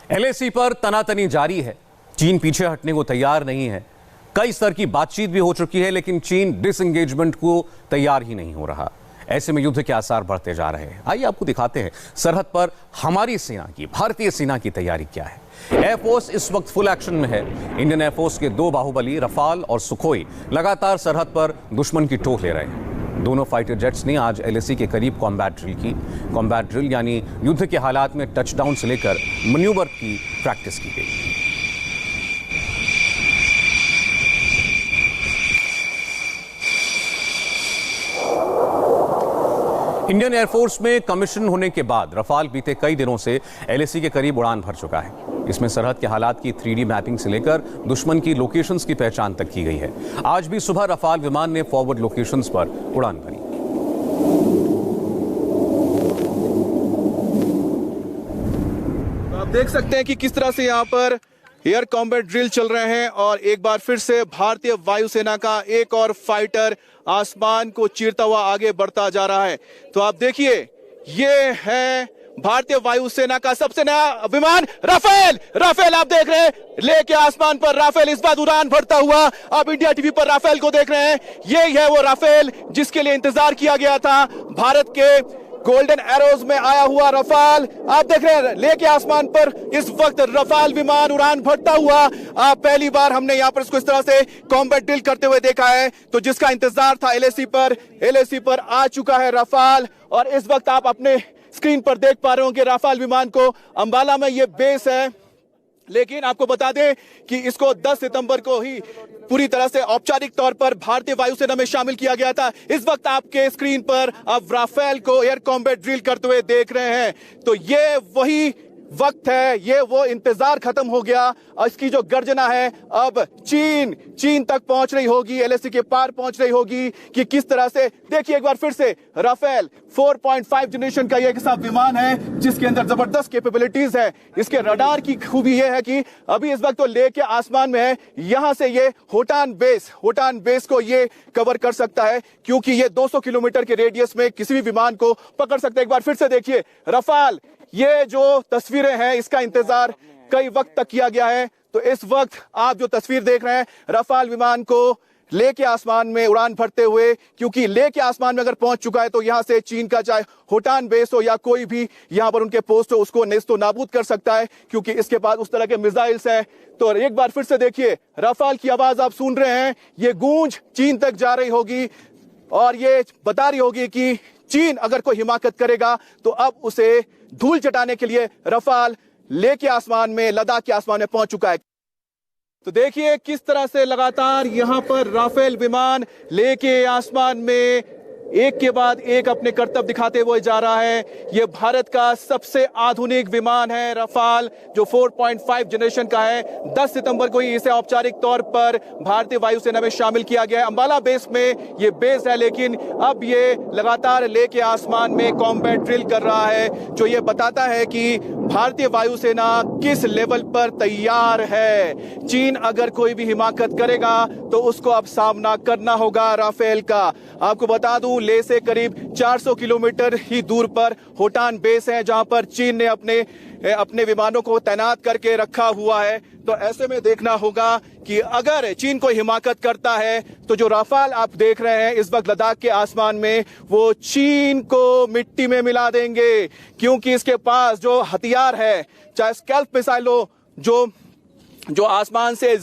LAC पर तनातनी जारी है। चीन पीछे हटने को तैयार नहीं है। कई स्तर की बातचीत भी हो चुकी है, लेकिन चीन डिसएंगेजमेंट को तैयार ही नहीं हो रहा। ऐसे में युद्ध के आसार बढ़ते जा रहे हैं। आइए आपको दिखाते हैं सरहद पर हमारी सेना की, भारतीय सेना की तैयारी क्या है। एयरफोर्स इस वक्त फुल एक्शन में है। इंडियन एयरफोर्स के दो बाहुबली रफाल और सुखोई लगातार सरहद पर दुश्मन की टोक ले रहे हैं। दोनों फाइटर जेट्स ने आज एलएसी के करीब कॉम्बैट ड्रिल की। कॉम्बैट ड्रिल यानी युद्ध के हालात में टचडाउन से लेकर मैन्यूवर की प्रैक्टिस की गई। इंडियन एयरफोर्स में कमीशन होने के बाद रफाल बीते कई दिनों से एलएसी के करीब उड़ान भर चुका है। इसमें सरहद के हालात की 3D मैपिंग से लेकर दुश्मन की लोकेशंस की पहचान तक की गई है। आज भी सुबह रफाल विमान ने फॉरवर्ड लोकेशंस पर उड़ान भरी। आप देख सकते हैं कि किस तरह से यहाँ पर एयर कॉम्बैट ड्रिल चल रहे हैं और एक बार फिर से भारतीय वायुसेना का एक और फाइटर आसमान को चीरता हुआ आगे बढ़ता जा रहा है। तो आप देखिए, ये है भारतीय वायुसेना का सबसे नया विमान राफेल। राफेल आप देख रहे हैं, लेके आसमान पर राफेल इस बार उड़ान भरता हुआ आप इंडिया टीवी पर राफेल को देख रहे हैं। ये है वो राफेल जिसके लिए इंतजार किया गया था। भारत के गोल्डन एरोज में आया हुआ रफाल आप देख रहे हैं, लेके आसमान पर इस वक्त रफाल विमान उड़ान भरता हुआ। पहली बार हमने यहाँ पर इसको इस तरह से कॉम्बैट ड्रिल करते हुए देखा है। तो जिसका इंतजार था एलएसी पर आ चुका है रफाल। और इस वक्त आप अपने स्क्रीन पर देख पा रहे हो कि रफाल विमान को अंबाला में ये बेस है, लेकिन आपको बता दें कि इसको 10 सितंबर को ही पूरी तरह से औपचारिक तौर पर भारतीय वायुसेना में शामिल किया गया था। इस वक्त आपके स्क्रीन पर आप राफेल को एयर कॉम्बैट ड्रिल करते हुए देख रहे हैं। तो ये वही वक्त है, ये वो इंतजार खत्म हो गया। इसकी जो गर्जना है अब चीन तक पहुंच रही होगी, एलएसी के पार पहुंच रही होगी कि किस तरह से। देखिए एक बार फिर से राफेल 4.5 जनरेशन का ये ऐसा विमान है जिसके अंदर जबरदस्त कैपेबिलिटीज है। इसके रडार की खूबी ये है कि अभी इस वक्त तो लेके आसमान में है, यहां से ये होटान बेस को ये कवर कर सकता है, क्योंकि ये 200 किलोमीटर के रेडियस में किसी भी विमान को पकड़ सकता है। एक बार फिर से देखिए रफाल, ये जो तस्वीरें हैं इसका इंतजार कई वक्त तक किया गया है। तो इस वक्त आप जो तस्वीर देख रहे हैं रफाल विमान को लेके आसमान में उड़ान भरते हुए, क्योंकि लेके आसमान में अगर पहुंच चुका है तो यहां से चीन का चाहे होटान बेस हो या कोई भी यहां पर उनके पोस्ट हो उसको नेस्तो नाबूद कर सकता है, क्योंकि इसके पास उस तरह के मिसाइल्स हैं। तो एक बार फिर से देखिए, रफाल की आवाज आप सुन रहे हैं, ये गूंज चीन तक जा रही होगी और ये बता रही होगी कि चीन अगर कोई हिमाकत करेगा तो अब उसे धूल चटाने के लिए रफाल लेके आसमान में, लद्दाख के आसमान में पहुंच चुका है। तो देखिए किस तरह से लगातार यहां पर राफेल विमान लेके आसमान में एक के बाद एक अपने करतब दिखाते हुए जा रहा है। यह भारत का सबसे आधुनिक विमान है रफाल, जो 4.5 जनरेशन का है। 10 सितंबर को ही इसे औपचारिक तौर पर भारतीय वायुसेना में शामिल किया गया है। अंबाला बेस में ये बेस है, लेकिन अब ये लगातार लेके आसमान में कॉम्बैट ड्रिल कर रहा है, जो ये बताता है कि भारतीय वायुसेना किस लेवल पर तैयार है। चीन अगर कोई भी हिमाकत करेगा तो उसको अब सामना करना होगा राफेल का। आपको बता दूं, लेह से करीब 400 किलोमीटर ही दूर पर होटान बेस है, जहां पर चीन ने अपने विमानों को तैनात करके रखा हुआ है। तो ऐसे में देखना होगा कि अगर चीन को हिमाकत करता है तो जो राफाल आप देख रहे हैं इस वक्त लद्दाख के आसमान में, वो चीन को मिट्टी में मिला देंगे, क्योंकि इसके पास जो हथियार है, चाहे स्कैल्प मिसाइल हो, जो आसमान से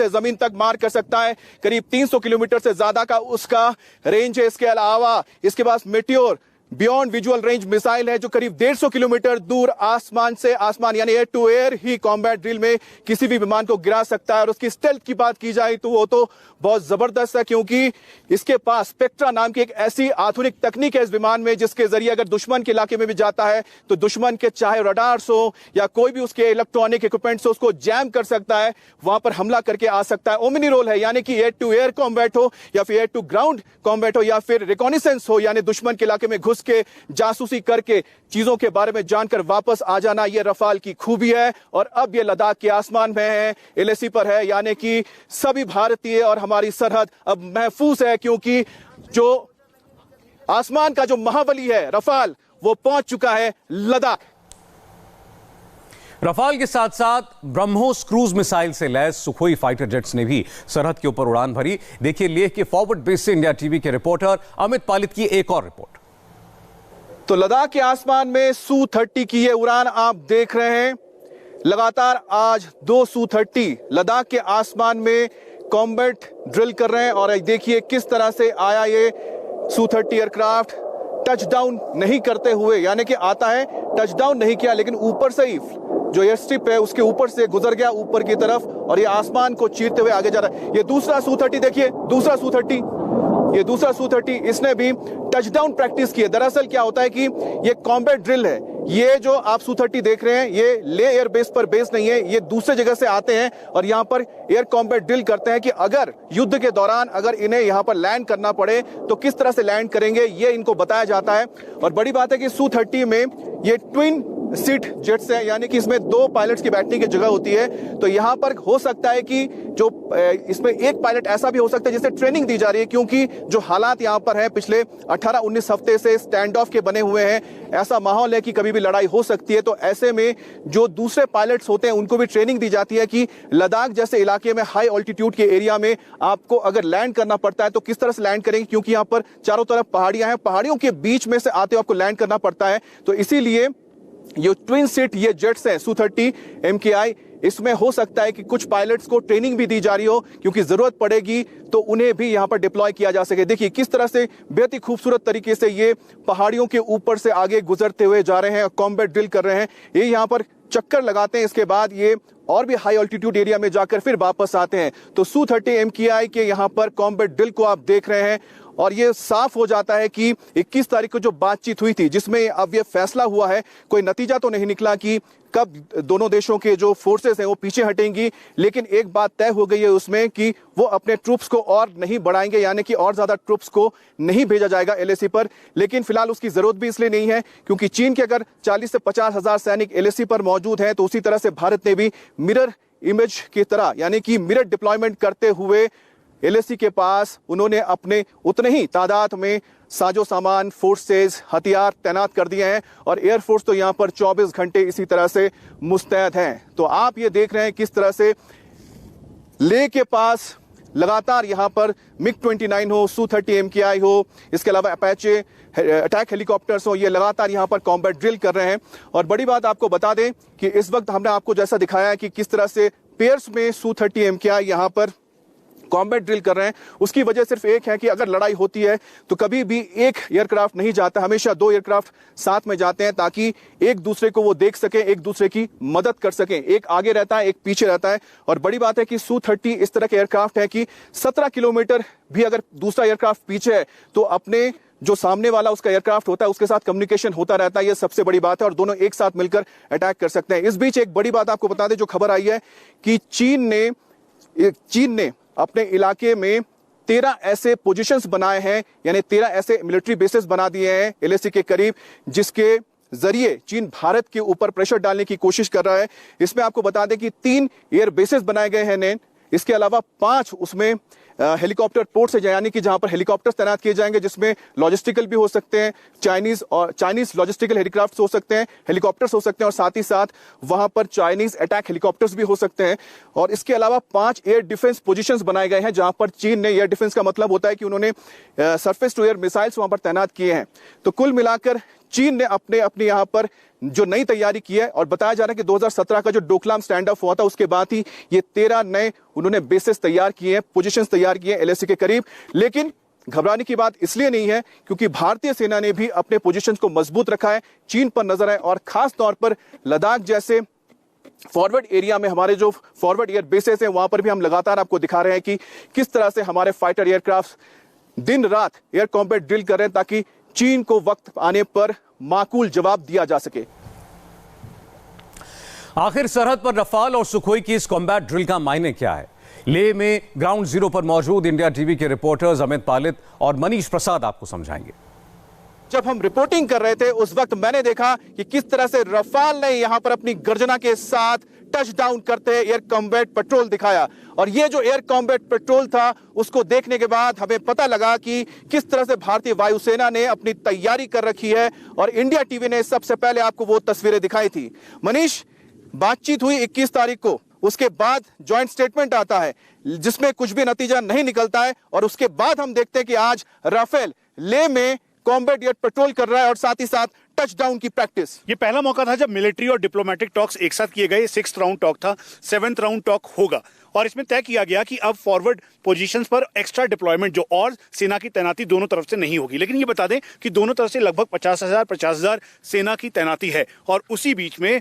जमीन तक मार कर सकता है, करीब 300 किलोमीटर से ज्यादा का उसका रेंज है। इसके अलावा इसके पास Meteor beyond visual range missile है, जो करीब 150 किलोमीटर दूर आसमान से आसमान यानी एयर टू एयर ही कॉम्बैट ड्रिल में किसी भी विमान को गिरा सकता है। और उसकी स्टेल्थ की बात की जाए तो वो तो बहुत जबरदस्त है, क्योंकि इसके पास स्पेक्ट्रा नाम की एक ऐसी आधुनिक तकनीक है इस विमान में, जिसके जरिए अगर दुश्मन के इलाके में भी जाता है तो दुश्मन के चाहे रडार्स हो या कोई भी उसके इलेक्ट्रॉनिक इक्विपमेंट्स हो, उसको जैम कर सकता है, वहां पर हमला करके आ सकता है। ओमिनी रोल है, यानी कि एयर टू एयर कॉम्बैट हो या फिर एयर टू ग्राउंड कॉम्बैट हो या फिर रिकॉनिसेंस हो, यानी दुश्मन के इलाके में घुस के जासूसी करके चीजों के बारे में जानकर वापस आ जाना, यह रफाल की खूबी है। और अब यह लद्दाख के आसमान में है, एलएसी पर है, यानी कि सभी भारतीय और हमारी सरहद अब महफूज है, क्योंकि जो आसमान का जो महाबली है रफाल, वो पहुंच चुका है लद्दाख। रफाल के साथ साथ ब्रह्मोस क्रूज मिसाइल से लैस सुखोई फाइटर जेट्स ने भी सरहद के ऊपर उड़ान भरी। देखिए लेह के फॉरवर्ड बेस से इंडिया टीवी के रिपोर्टर अमित पालित की एक और रिपोर्ट। तो लद्दाख के आसमान में Su-30 की ये उड़ान आप देख रहे हैं। लगातार आज 2 Su-30 लद्दाख के आसमान में कॉम्बैट ड्रिल कर रहे हैं और देखिए किस तरह से आया ये Su-30 एयरक्राफ्ट टचडाउन नहीं करते हुए, यानी कि आता है टचडाउन नहीं किया लेकिन ऊपर से ही जो एयर स्ट्रिप है उसके ऊपर से गुजर गया ऊपर की तरफ और ये आसमान को चीरते हुए आगे जा रहा है। ये दूसरा Su-30 देखिए, दूसरा Su-30, ये दूसरा Su-30 इसने भी टचडाउन प्रैक्टिस की है। दरअसल क्या होता है कि ये कॉम्बैट ड्रिल है। ये जो आप Su-30 देख रहे हैं ये लेह एयर बेस पर बेस नहीं है, ये दूसरे जगह से आते हैं और यहां पर एयर कॉम्बैट ड्रिल करते हैं कि अगर युद्ध के दौरान अगर इन्हें यहां पर लैंड करना पड़े तो किस तरह से लैंड करेंगे, ये इनको बताया जाता है। और बड़ी बात है कि Su-30 में ये ट्विन सीट जेट्स है, यानी कि इसमें 2 पायलट्स की बैठने की जगह होती है। तो यहां पर हो सकता है कि जो इसमें एक पायलट ऐसा भी हो सकता है जिसे ट्रेनिंग दी जा रही है, क्योंकि जो हालात यहां पर है पिछले 18-19 हफ्ते से स्टैंड ऑफ के बने हुए हैं, ऐसा माहौल है कि कभी भी लड़ाई हो सकती है। तो ऐसे में जो दूसरे पायलट्स होते हैं उनको भी ट्रेनिंग दी जाती है कि लद्दाख जैसे इलाके में हाई ऑल्टीट्यूड के एरिया में आपको अगर लैंड करना पड़ता है तो किस तरह से लैंड करेंगे, क्योंकि यहां पर चारों तरफ पहाड़ियां हैं, पहाड़ियों के बीच में से आते हुए आपको लैंड करना पड़ता है। तो इसीलिए ये ट्विन सीट ये जेट्स हैं Su-30 MKI, इसमें हो सकता है कि कुछ पायलट्स को ट्रेनिंग भी दी जा रही हो, क्योंकि जरूरत पड़ेगी तो उन्हें भी यहां पर डिप्लॉय किया जा सके। देखिए किस तरह से बेहद ही खूबसूरत तरीके से ये पहाड़ियों के ऊपर से आगे गुजरते हुए जा रहे हैं और कॉम्बैट ड्रिल कर रहे हैं। ये यहां पर चक्कर लगाते हैं, इसके बाद ये और भी हाई ऑल्टीट्यूड एरिया में जाकर फिर वापस आते हैं। तो Su-30 MKI के यहां पर कॉम्बैट ड्रिल को आप देख रहे हैं और ये साफ हो जाता है कि 21 तारीख को जो बातचीत हुई थी जिसमें अब ये फैसला हुआ है, कोई नतीजा तो नहीं निकला कि कब दोनों देशों के जो फोर्सेस हैं वो पीछे हटेंगी, लेकिन एक बात तय हो गई है उसमें कि वो अपने ट्रूप्स को और नहीं बढ़ाएंगे, यानी कि और ज्यादा ट्रूप्स को नहीं भेजा जाएगा LAC पर। लेकिन फिलहाल उसकी जरूरत भी इसलिए नहीं है क्योंकि चीन के अगर 40 से 50 हजार सैनिक LAC पर मौजूद हैं, तो उसी तरह से भारत ने भी मिरर इमेज की तरह यानी कि मिरर डिप्लॉयमेंट करते हुए LAC के पास उन्होंने अपने उतने ही तादाद में साजो सामान, फोर्सेस, हथियार तैनात कर दिए हैं और एयरफोर्स तो यहां पर 24 घंटे इसी तरह से मुस्तैद हैं। तो आप ये देख रहे हैं किस तरह से लेह के पास लगातार यहां पर MiG-29 हो, Su-30 MKI हो, इसके अलावा अपाचे अटैक हेलीकॉप्टर्स हो, ये लगातार यहां पर कॉम्बैट ड्रिल कर रहे हैं। और बड़ी बात आपको बता दें कि इस वक्त हमने आपको जैसा दिखाया है कि किस तरह से पेयर्स में Su-30 MKI यहां पर कॉम्बैट ड्रिल कर रहे हैं, उसकी वजह सिर्फ एक है कि अगर लड़ाई होती है तो कभी भी एक एयरक्राफ्ट नहीं जाता, हमेशा 2 एयरक्राफ्ट साथ में जाते हैं ताकि एक दूसरे को वो देख सके, एक दूसरे की मदद कर सके। एक आगे रहता है, एक पीछे रहता है। और बड़ी बात है कि Su-30 इस तरह के एयरक्राफ्ट है कि 17 किलोमीटर भी अगर दूसरा एयरक्राफ्ट पीछे है तो अपने जो सामने वाला उसका एयरक्राफ्ट होता है उसके साथ कम्युनिकेशन होता रहता है। ये सबसे बड़ी बात है और दोनों एक साथ मिलकर अटैक कर सकते हैं। इस बीच एक बड़ी बात आपको बता दें, जो खबर आई है कि चीन ने अपने इलाके में 13 ऐसे पोजीशंस बनाए हैं, यानी 13 ऐसे मिलिट्री बेसेस बना दिए हैं LAC के करीब, जिसके जरिए चीन भारत के ऊपर प्रेशर डालने की कोशिश कर रहा है। इसमें आपको बता दें कि 3 एयर बेसेस बनाए गए हैं, इसके अलावा 5 उसमें हेलीकॉप्टर पोर्ट्स है, यानी कि जहां पर हेलीकॉप्टर्स तैनात किए जाएंगे, जिसमें लॉजिस्टिकल भी हो सकते हैं, चाइनीज लॉजिस्टिकल हेलीक्राफ्ट हो सकते हैं, हेलीकॉप्टर्स हो सकते हैं और साथ ही साथ वहां पर चाइनीज अटैक हेलीकॉप्टर्स भी हो सकते हैं। और इसके अलावा 5 एयर डिफेंस पोजीशंस बनाए गए हैं, जहां पर चीन ने, एयर डिफेंस का मतलब होता है कि उन्होंने सरफेस टू एयर मिसाइल्स वहां पर तैनात किए हैं। तो कुल मिलाकर चीन ने अपने यहां पर जो नई तैयारी की है और बताया जा रहा है कि 2017 का जो डोकलाम स्टैंड ऑफ हुआ था उसके बाद ही ये 13 नए उन्होंने बेसेस तैयार किए हैं, पोजीशंस तैयार किए हैं LAC के करीब। लेकिन घबराने की बात इसलिए नहीं है क्योंकि भारतीय सेना ने भी अपने पोजीशंस को मजबूत रखा है, चीन पर नजर है और खास तौर पर लद्दाख जैसे फॉरवर्ड एरिया में हमारे जो फॉरवर्ड एयर बेसेस हैं वहां पर भी हम लगातार आपको दिखा रहे हैं कि किस तरह से हमारे फाइटर एयरक्राफ्ट दिन रात एयर कॉम्बैट ड्रिल कर रहे हैं ताकि चीन को वक्त आने पर माकूल जवाब दिया जा सके। आखिर सरहद पर रफाल और सुखोई की इस कॉम्बैट ड्रिल का मायने क्या है? लेह में ग्राउंड जीरो पर मौजूद इंडिया टीवी के रिपोर्टर्स अमित पालित और मनीष प्रसाद आपको समझाएंगे। जब हम रिपोर्टिंग कर रहे थे उस वक्त मैंने देखा कि किस तरह से रफाल ने यहां पर अपनी गर्जना के साथ टच डाउन करते एयर कॉम्बैट पेट्रोल दिखाया और ये जो एयर कॉम्बैट पेट्रोल था उसको देखने के बाद हमें पता लगा कि किस तरह से भारतीय वायुसेना ने अपनी तैयारी कर रखी है और इंडिया टीवी ने सबसे पहले आपको वो तस्वीरें दिखाई थी। मनीष, बातचीत हुई 21 तारीख को, उसके बाद ज्वाइंट स्टेटमेंट आता है जिसमें कुछ भी नतीजा नहीं निकलता है, और उसके बाद हम देखते हैं कि आज राफेल लेह में कॉम्बैट जेट पेट्रोल कर रहा है और साथ ही साथ टचडाउन की प्रैक्टिस। ये पहला मौका था जब मिलिट्री और डिप्लोमेटिक टॉक्स एक साथ किए गए। 6th राउंड टॉक था, 7th राउंड टॉक होगा और इसमें तय किया गया कि अब फॉरवर्ड पोजीशंस पर एक्स्ट्रा डिप्लॉयमेंट जो और सेना की तैनाती दोनों तरफ से नहीं होगी। लेकिन ये बता दें कि दोनों तरफ से लगभग 50,000 सेना की तैनाती है। और उसी बीच में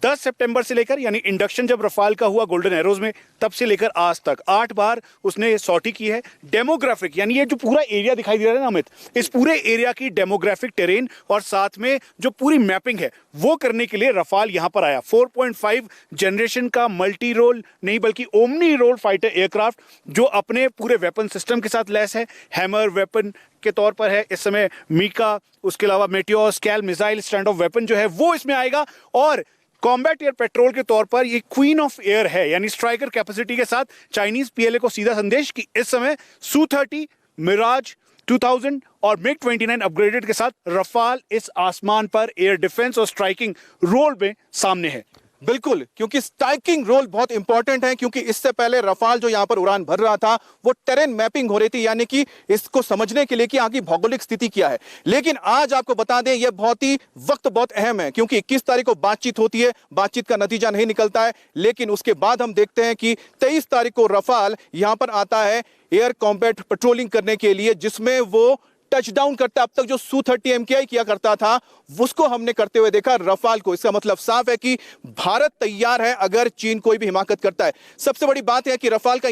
10 सितंबर से लेकर, यानी इंडक्शन जब रफाल का हुआ गोल्डन एरोज में, तब से लेकर आज तक 8 बार उसने सॉर्टी की है। डेमोग्राफिक, यानी ये जो पूरा एरिया दिखाई दे रहा है ना अमित, इस पूरे एरिया की डेमोग्राफिक टेरेन और साथ में जो पूरी मैपिंग है वो करने के लिए रफाल यहां पर आया। 4.5 जनरेशन का मल्टी रोल नहीं बल्कि ओमनी रोल फाइटर एयरक्राफ्ट जो अपने पूरे वेपन सिस्टम के साथ लैस है। हैमर वेपन के तौर पर है इस समय मीका, उसके अलावा meteor, scalp missile stand of weapon जो है वो इसमें आएगा। और कॉम्बैट एयर पेट्रोल के तौर पर ये क्वीन ऑफ एयर है, यानी स्ट्राइकर कैपेसिटी के साथ चाइनीज पीएलए को सीधा संदेश कि इस समय Su-30, मिराज 2000 और MiG-29 अपग्रेडेड के साथ रफाल इस आसमान पर एयर डिफेंस और स्ट्राइकिंग रोल में सामने है। बिल्कुल, क्योंकि स्ट्राइकिंग रोल बहुत इंपॉर्टेंट है, क्योंकि इससे पहले रफाल जो यहां पर उड़ान भर रहा था वो टेरेन मैपिंग हो रही थी, यानी कि इसको समझने के लिए कि आगे भौगोलिक स्थिति क्या है। लेकिन आज आपको बता दें यह बहुत अहम है, क्योंकि 21 तारीख को बातचीत होती है, बातचीत का नतीजा नहीं निकलता है। लेकिन उसके बाद हम देखते हैं कि 23 तारीख को रफाल यहां पर आता है एयर कॉम्बैट पेट्रोलिंग करने के लिए, जिसमें वो टचडाउन करता है। अब तक जो Su-30 MKI किया करता था उसको हमने करते हुए देखा रफाल को। इसका मतलब साफ है कि भारत तैयार है अगर चीन कोई भी हिमाकत करता है। सबसे बड़ी बात है कि रफाल का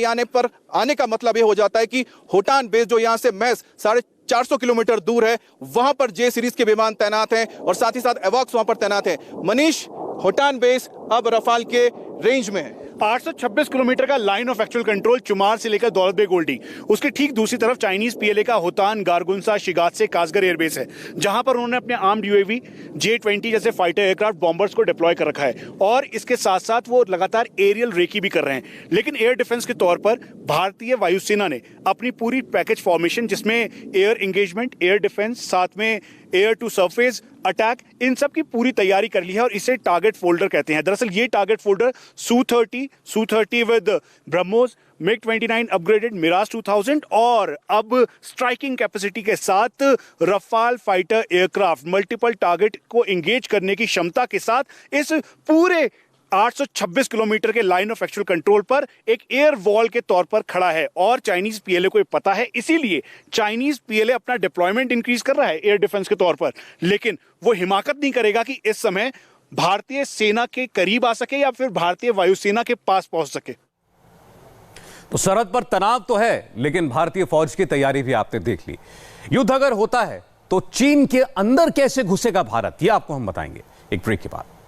आने का मतलब यह हो जाता है कि होटान बेस जो यहां से महज 450 किलोमीटर दूर है, वहां पर जे सीरीज के विमान तैनात हैं और साथ ही साथ एवॉक्स वहां पर तैनात हैं। मनीष, होटान बेस अब रफाल के रेंज में है। 826 किलोमीटर का लाइन ऑफ एक्चुअल कंट्रोल चुमार से लेकर दौलत बेग ओल्डी, उसके ठीक दूसरी तरफ चाइनीज पीएलए का होतान, गारगुंसा, शिगात्से, कासगर एयरबेस है, जहां पर उन्होंने अपने आर्म्ड यूएवी J-20 जैसे फाइटर एयरक्राफ्ट बॉम्बर्स को डिप्लॉय कर रखा है। और इसके साथ साथ वो लगातार एरियल रेकी भी कर रहे हैं। लेकिन एयर डिफेंस के तौर पर भारतीय वायुसेना ने अपनी पूरी पैकेज फॉर्मेशन, जिसमें एयर एंगेजमेंट, एयर डिफेंस, साथ में एयर टू सरफेस अटैक, इन सब की पूरी तैयारी कर ली है और इसे टारगेट फोल्डर कहते हैं। दरअसल ये target folder Su-30 with BrahMos, MiG-29 upgraded, Mirage 2000 और अब स्ट्राइकिंग कैपेसिटी के साथ Rafale fighter aircraft multiple target को एंगेज करने की क्षमता के साथ इस पूरे 826 किलोमीटर के लाइन ऑफ एक्चुअल कंट्रोल पर एक एयर वॉल के तौर पर खड़ा है। और चाइनीज पीएलए को पता है, इसीलिए चाइनीज पीएलए अपना डिप्लॉयमेंट इंक्रीज कर रहा है एयर डिफेंस के तौर पर। लेकिन वो हिमाकत नहीं करेगा कि इस समय भारतीय सेना के करीब आ सके या फिर भारतीय वायुसेना के पास पहुंच सके। तो सरहद पर तनाव तो है, लेकिन भारतीय फौज की तैयारी भी आपने देख ली। युद्ध अगर होता है तो चीन के अंदर कैसे घुसेगा भारत, यह आपको हम बताएंगे एक ब्रेक के बाद।